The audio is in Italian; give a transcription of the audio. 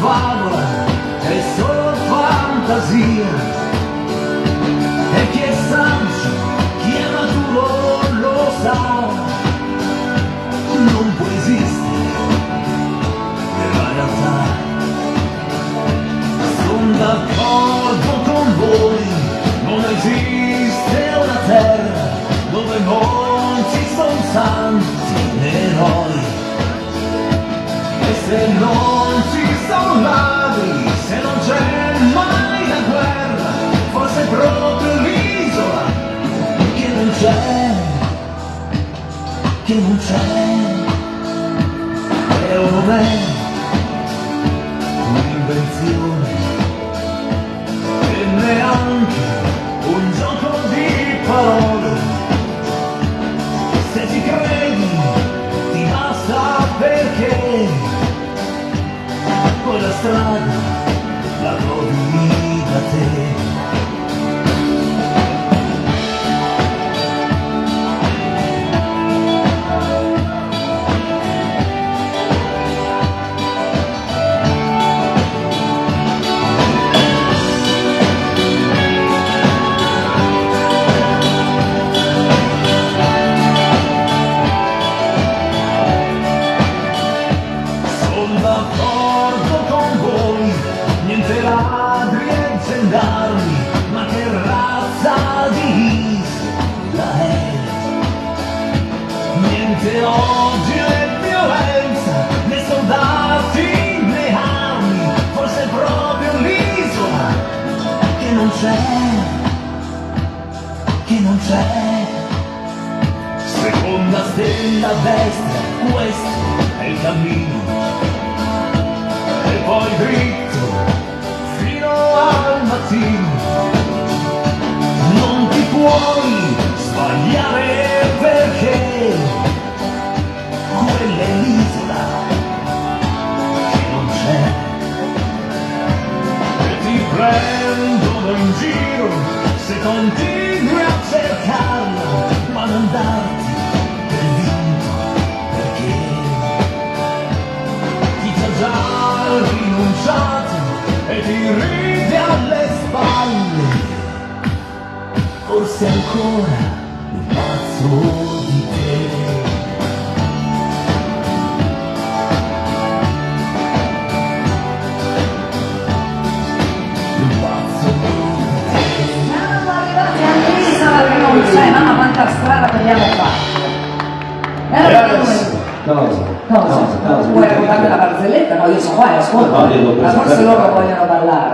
favola, è solo fantasia. E chi è saggio, chi è maturo lo sa, non può esistere nella realtà. Sono d'accordo con voi, non esiste una terra dove non ci sono santi né eroi. E se non ci sono ladri, se non c'è mai la guerra, forse è proprio l'isola che non c'è, che non c'è. E non è un'invenzione e neanche un gioco di parole. Se ci credi ti basta, perché poi la strada la trovi da te. Ladri e gendarmi, ma che razza di isola è? Niente odio e violenza, né soldati né armi, forse è proprio l'isola che non c'è, che non c'è. Seconda stella a destra, questo è il cammino, e poi dritto al mattino. Non ti puoi sbagliare, perché quella è l'isola che non c'è. E ti prendono in giro se continui a cercarla, ma non darti per vinto, perché ti c'ha già rinunciato e ti ride alle spalle, forse ancora un pazzo di te. Un pazzo di te. Siamo arrivati a l'isola che non c'è, mamma quanta strada che abbiamo fatto. E allora Cosa? Vuoi raccontarmi la barzelletta? No, io sono qua e ascolto. Ma forse loro vogliono ballare.